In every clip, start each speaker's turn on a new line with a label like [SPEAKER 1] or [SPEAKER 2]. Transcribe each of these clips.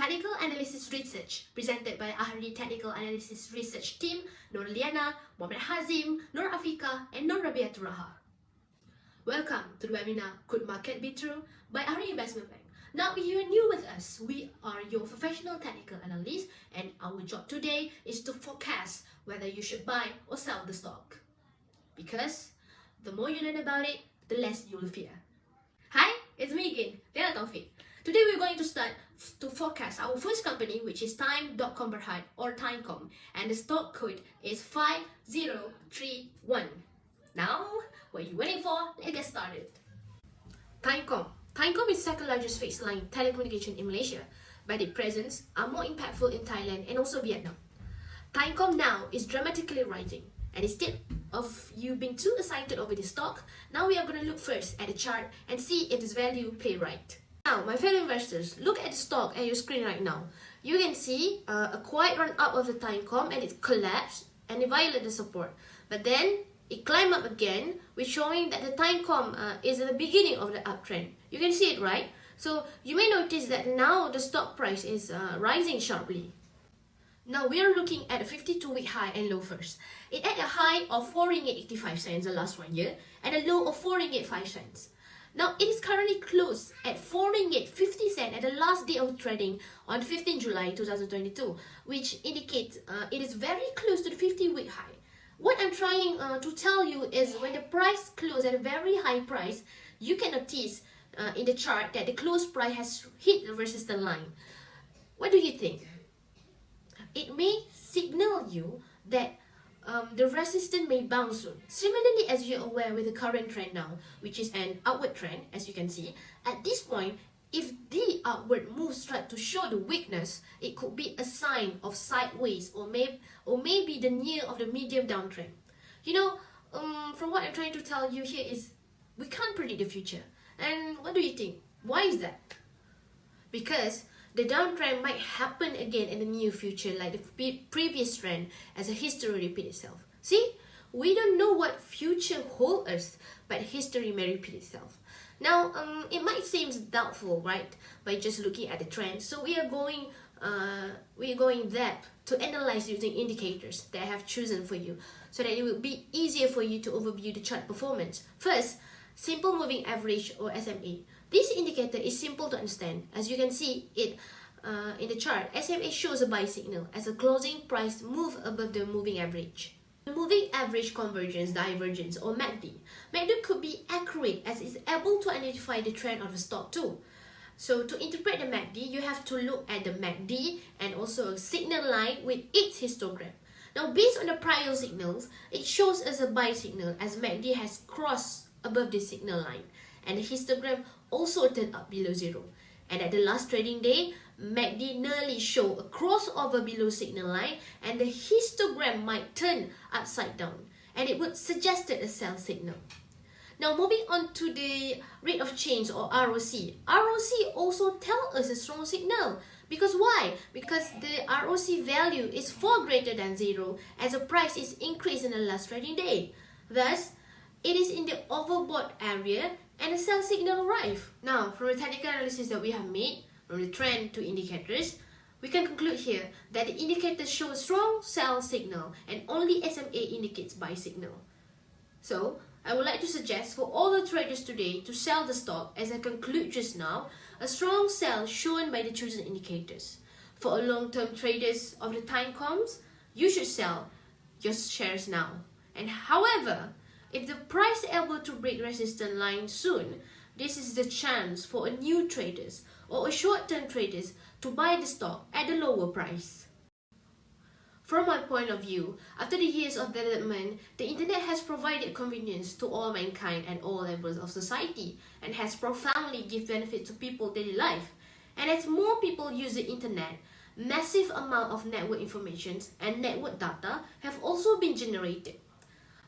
[SPEAKER 1] Technical Analysis Research, presented by AHRI Technical Analysis Research Team, Nur Liyana, Hazim, Nur Afiqah, and Nur Rabiatul Rahah. Welcome to the webinar Could Market Be True by AHRI Investment Bank. Now, if you are new with us, we are your professional technical analysts, and our job today is to forecast whether you should buy or sell the stock. Because the more you learn about it, the less you'll fear. Hi, it's me again, Liyana Taufik. Today we're going to start to forecast our first company, which is Time.com Berhad or Timecom, and the stock code is 5031. Now, what are you waiting for? Let's get started. Timecom. Timecom is second largest fixed line telecommunication in Malaysia, but its presence are more impactful in Thailand and also Vietnam. Timecom now is dramatically rising, and instead of you being too excited over the stock, now we are going to look first at the chart and see if this value play right. Now, my fellow investors, look at the stock at your screen right now. You can see a quiet run up of the Timecom, and it collapsed and it violated the support. But then it climbed up again, which showing that the Timecom is at the beginning of the uptrend. You can see it, right? So you may notice that now the stock price is rising sharply. Now we are looking at a 52-week high and low first. It had a high of 4.85 the last 1 year and a low of 4.05. Now it is currently closed at 4.50 at the last day of trading on 15 July 2022, which indicates it is very close to the 50-week high. What I'm trying to tell you is when the price closed at a very high price, you can notice in the chart that the close price has hit the resistance line. What do you think? It may signal you that the resistance may bounce soon. Similarly, as you're aware with the current trend now, which is an upward trend, as you can see, at this point, if the upward move starts to show the weakness, it could be a sign of sideways or maybe the near of the medium downtrend. You know, from what I'm trying to tell you here is we can't predict the future. And what do you think? Why is that? Because the downtrend might happen again in the near future like the previous trend as a history repeat itself. See, we don't know what future holds us, but history may repeat itself. Now, it might seem doubtful, right, by just looking at the trend. So we are going depth to analyze using indicators that I have chosen for you, so that it will be easier for you to overview the chart performance. First, simple moving average or SMA. This indicator is simple to understand. As you can see it in the chart, SMA shows a buy signal as a closing price move above the moving average. The moving average convergence, divergence, or MACD. MACD could be accurate as it's able to identify the trend of the stock too. So to interpret the MACD, you have to look at the MACD and also a signal line with its histogram. Now, based on the prior signals, it shows us a buy signal as MACD has crossed above the signal line, and the histogram also turned up below zero. And at the last trading day, MACD nearly showed a crossover below signal line, and the histogram might turn upside down, and it would suggest a sell signal. Now, moving on to the rate of change or ROC. ROC also tells us a strong signal. Because why? Because the ROC value is far greater than zero as the price is increased in the last trading day. Thus, it is in the overbought area and a sell signal arrive. Now, from the technical analysis that we have made, from the trend to indicators, we can conclude here that the indicators show a strong sell signal and only SMA indicates buy signal. So, I would like to suggest for all the traders today to sell the stock, as I conclude just now, a strong sell shown by the chosen indicators. For a long-term traders of the Timecoms, you should sell your shares now. And however, if the price is able to break resistance line soon, this is the chance for a new traders or a short-term traders to buy the stock at a lower price. From my point of view, after the years of development, the internet has provided convenience to all mankind at all levels of society and has profoundly given benefit to people's daily life. And as more people use the internet, massive amount of network information and network data have also been generated.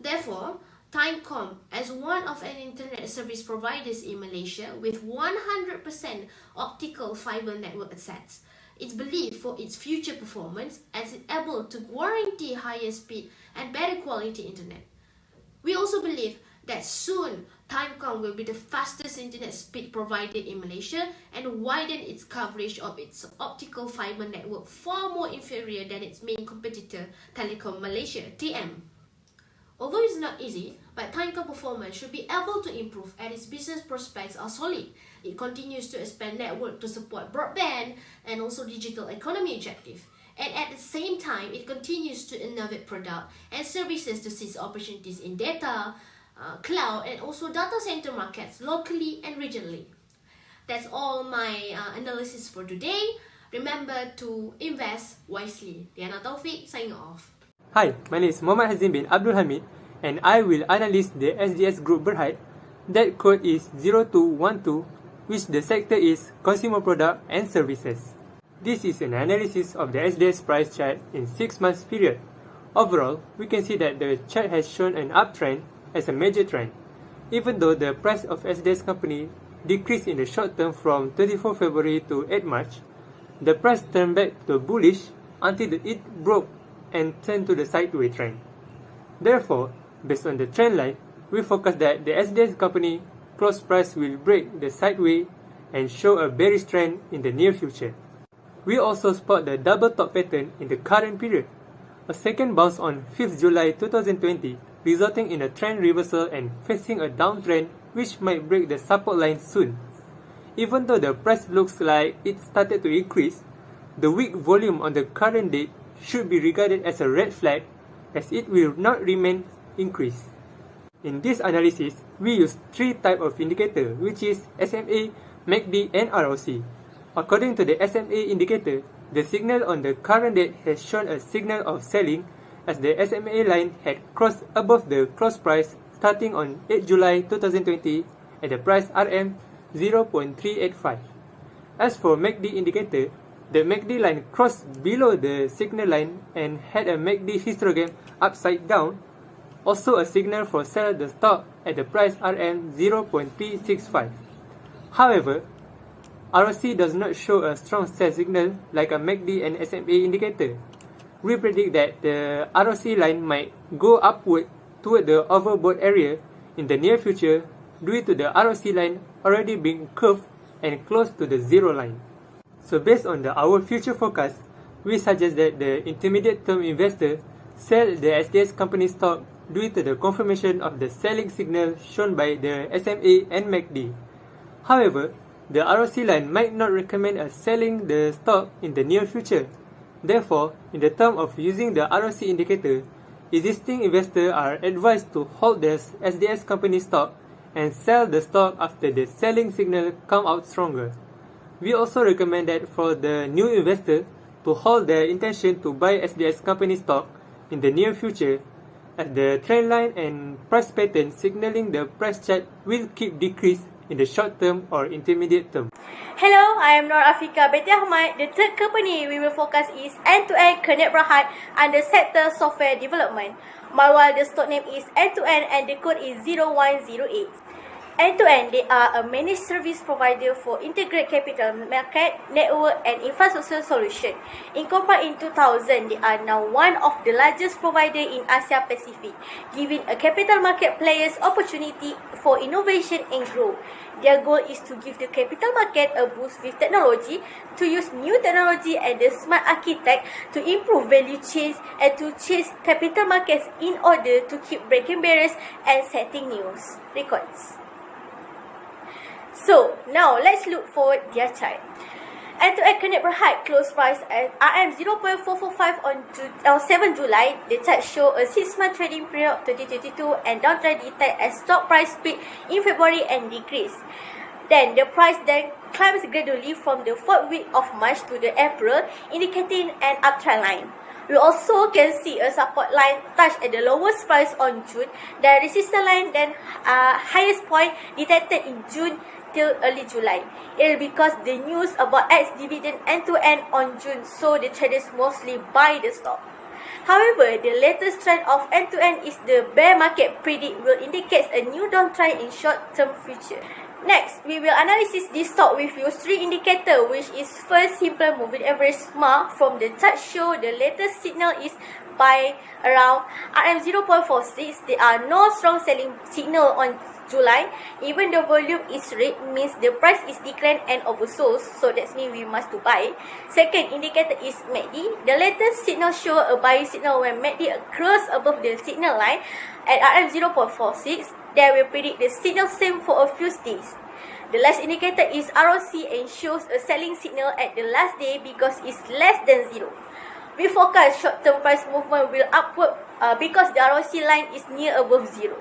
[SPEAKER 1] Therefore, Timecom, as one of an internet service providers in Malaysia with 100% optical fiber network assets, it's believed for its future performance as it's able to guarantee higher speed and better quality internet. We also believe that soon Timecom will be the fastest internet speed provider in Malaysia and widen its coverage of its optical fiber network far more inferior than its main competitor, Telekom Malaysia, TM. Although it's not easy, but Timecom performance should be able to improve and its business prospects are solid. It continues to expand network to support broadband and also digital economy objective. And at the same time, it continues to innovate product and services to seize opportunities in data, cloud, and also data center markets locally and regionally. That's all my analysis for today. Remember to invest wisely. Liyana Taufik, signing off.
[SPEAKER 2] Hi, my name is Muhammad Hazim bin Abdul Hamid and I will analyze the SDS Group Berhad. That code is 0212, which the sector is Consumer Product and Services. This is an analysis of the SDS price chart in 6 months period. Overall, we can see that the chart has shown an uptrend as a major trend. Even though the price of SDS company decreased in the short term from 24 February to 8 March, the price turned back to bullish until it broke and turned to the sideways trend. Therefore, based on the trend line, we focus that the SDS company close price will break the sideways and show a bearish trend in the near future. We also spot the double top pattern in the current period, a second bounce on 5th July 2020, resulting in a trend reversal and facing a downtrend which might break the support line soon. Even though the price looks like it started to increase, the weak volume on the current date should be regarded as a red flag as it will not remain increased. In this analysis, we use 3 types of indicator, which is SMA, MACD and ROC. According to the SMA indicator, the signal on the current date has shown a signal of selling as the SMA line had crossed above the close price starting on 8 July 2020 at the price RM 0.385. As for MACD indicator, the MACD line crossed below the signal line and had a MACD histogram upside down, also a signal for sell the stock at the price RM 0.365. However, ROC does not show a strong sell signal like a MACD and SMA indicator. We predict that the ROC line might go upward toward the overbought area in the near future due to the ROC line already being curved and close to the zero line. So based on our future forecast, we suggest that the intermediate term investor sell the SDS company stock due to the confirmation of the selling signal shown by the SMA and MACD. However, the ROC line might not recommend us selling the stock in the near future. Therefore, in the term of using the ROC indicator, existing investors are advised to hold their SDS company stock and sell the stock after the selling signal come out stronger. We also recommend that for the new investor to hold their intention to buy SDS company stock in the near future, as the trend line and price pattern signaling the price chart will keep decrease in the short term or intermediate term.
[SPEAKER 3] Hello, I am Nur Afiqah Binti Ahmad. The third company we will focus is end-to-end Connect Berhad under sector software development. While the stock name is end-to-end and the code is 0108. End-to-end, they are a managed service provider for integrated capital market, network and infrastructure solution. Incorporated in 2000, they are now one of the largest provider in Asia Pacific, giving a capital market players opportunity for innovation and growth. Their goal is to give the capital market a boost with technology, to use new technology and the smart architect to improve value chains and to chase capital markets in order to keep breaking barriers and setting new records. So, now let's look for their chart. End-to-end Connect Berhad close price at RM 0.445 on 7 July. The chart show a 6-month trading period of 2022 and downtrend detect as stock price peak in February and decrease. Then the price then climbs gradually from the 4th week of March to the April, indicating an uptrend line. We also can see a support line touched at the lowest price on June, the resistance line then highest point detected in June till early July. It is because the news about ex-dividend end-to-end on June, so the traders mostly buy the stock. However, the latest trend of end-to-end is the bear market predict will indicate a new downtrend in short-term future. Next, we will analyze this stock with use 3 indicator, which is first simple moving average SMA. From the chart show, the latest signal is by around RM0.46. There are no strong selling signal on July. Even the volume is red, means the price is declined and oversold, so that means we must to buy. Second indicator is MACD. The latest signal show a buying signal when MACD cross above the signal line at RM0.46. They will predict the signal same for a few days. The last indicator is ROC and shows a selling signal at the last day because it's less than 0. We forecast short-term price movement will upward because the ROC line is near above 0.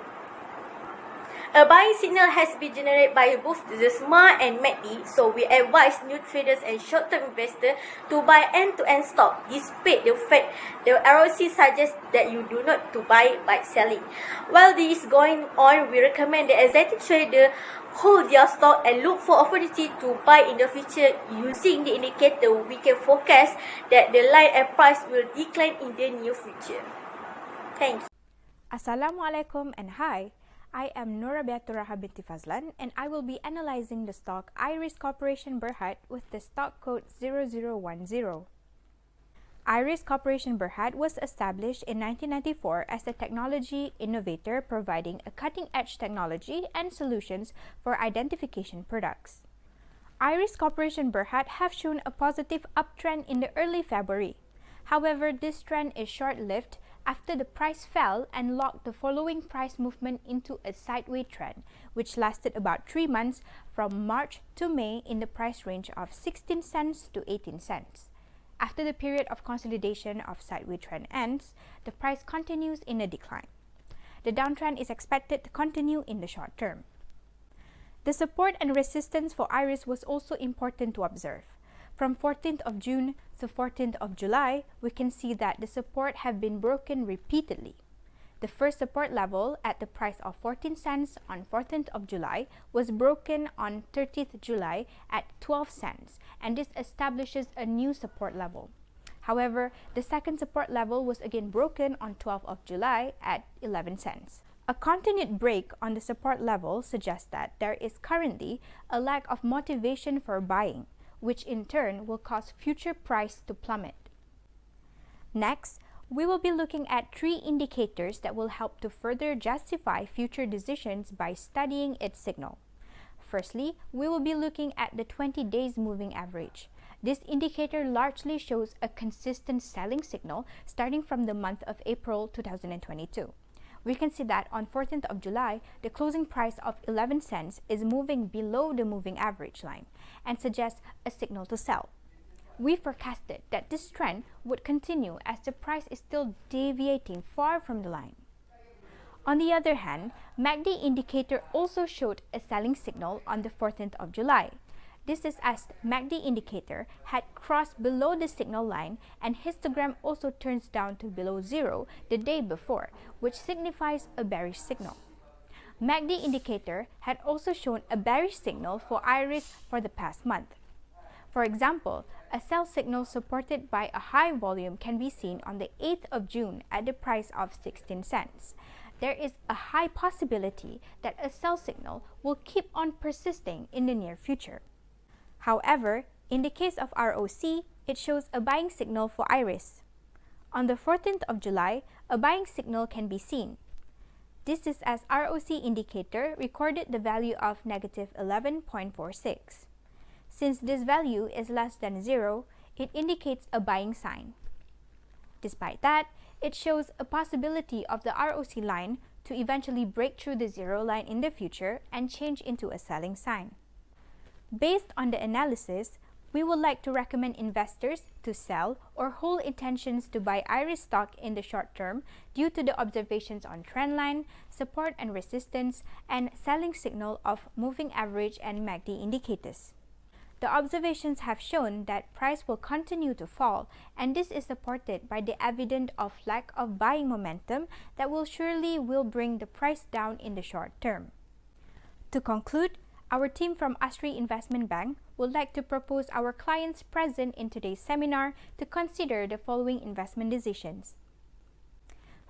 [SPEAKER 3] A buying signal has been generated by both the SMA and MACD, so we advise new traders and short-term investors to buy end-to-end stock, despite the fact the ROC suggests that you do not to buy by selling. While this is going on, we recommend the anxiety trader hold their stock and look for opportunity to buy in the future. Using the indicator, we can forecast that the line and price will decline in the near future. Thank you.
[SPEAKER 4] Assalamualaikum and hi. I am Nur Rabiatul Rahah Binti Fadzlan, and I will be analyzing the stock AHRI Corporation Berhad with the stock code 0010. AHRI Corporation Berhad was established in 1994 as a technology innovator providing a cutting-edge technology and solutions for identification products. AHRI Corporation Berhad have shown a positive uptrend in the early February. However, this trend is short-lived after the price fell and locked the following price movement into a sideways trend, which lasted about 3 months from March to May in the price range of 16 cents to 18 cents. After the period of consolidation of sideways trend ends, the price continues in a decline. The downtrend is expected to continue in the short term. The support and resistance for AHRI was also important to observe. From 14th of June to 14th of July, we can see that the support have been broken repeatedly. The first support level at the price of 14 cents on 14th of July was broken on 30th July at 12 cents, and this establishes a new support level. However, the second support level was again broken on 12th of July at 11 cents. A continued break on the support level suggests that there is currently a lack of motivation for buying, which in turn will cause future price to plummet. Next, we will be looking at 3 indicators that will help to further justify future decisions by studying its signal. Firstly, we will be looking at the 20 days moving average. This indicator largely shows a consistent selling signal starting from the month of April 2022. We can see that on 14th of July, the closing price of 11 cents is moving below the moving average line and suggests a signal to sell. We forecasted that this trend would continue as the price is still deviating far from the line. On the other hand, MACD indicator also showed a selling signal on the 14th of July. This is as MACD indicator had crossed below the signal line and histogram also turns down to below 0 the day before, which signifies a bearish signal. MACD indicator had also shown a bearish signal for AHRI for the past month. For example, a sell signal supported by a high volume can be seen on the 8th of June at the price of 16 cents. There is a high possibility that a sell signal will keep on persisting in the near future. However, in the case of ROC, it shows a buying signal for AHRI. On the 14th of July, a buying signal can be seen. This is as ROC indicator recorded the value of negative 11.46. Since this value is less than 0, it indicates a buying sign. Despite that, it shows a possibility of the ROC line to eventually break through the 0 line in the future and change into a selling sign. Based on the analysis, we would like to recommend investors to sell or hold intentions to buy AHRI stock in the short term due to the observations on trendline, support and resistance, and selling signal of moving average and MACD indicators. The observations have shown that price will continue to fall, and this is supported by the evidence of lack of buying momentum that will surely bring the price down in the short term. To conclude, our team from AHRI Investment Bank would like to propose our clients present in today's seminar to consider the following investment decisions.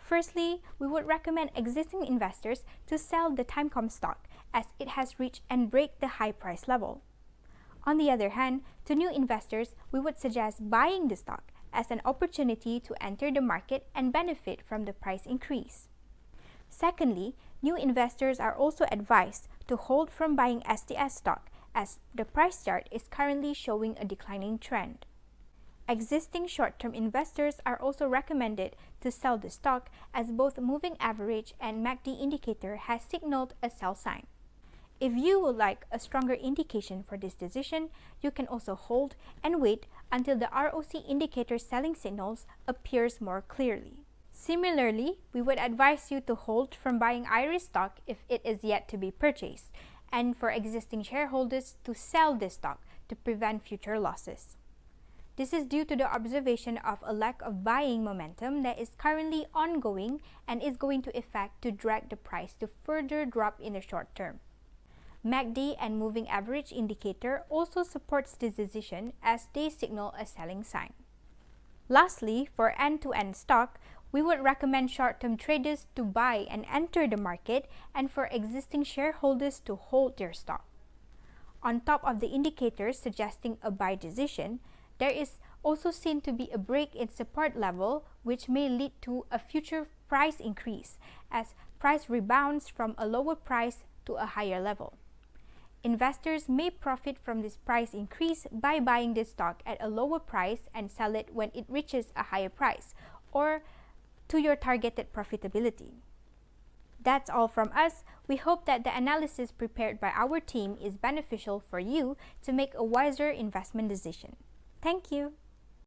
[SPEAKER 4] Firstly, we would recommend existing investors to sell the Timecom stock as it has reached and break the high price level. On the other hand, to new investors, we would suggest buying the stock as an opportunity to enter the market and benefit from the price increase. Secondly, new investors are also advised to hold from buying STS stock as the price chart is currently showing a declining trend. Existing short-term investors are also recommended to sell the stock as both moving average and MACD indicator has signaled a sell sign. If you would like a stronger indication for this decision, you can also hold and wait until the ROC indicator selling signals appears more clearly. Similarly, we would advise you to hold from buying AHRI stock if it is yet to be purchased, and for existing shareholders to sell this stock to prevent future losses. This is due to the observation of a lack of buying momentum that is currently ongoing and is going to affect to drag the price to further drop in the short term. MACD and moving average indicator also supports this decision as they signal a selling sign. Lastly, for end-to-end stock, we would recommend short-term traders to buy and enter the market and for existing shareholders to hold their stock. On top of the indicators suggesting a buy decision, there is also seen to be a break in support level which may lead to a future price increase as price rebounds from a lower price to a higher level. Investors may profit from this price increase by buying this stock at a lower price and sell it when it reaches a higher price or to your targeted profitability. That's all from us. We hope that the analysis prepared by our team is beneficial for you to make a wiser investment decision. Thank you.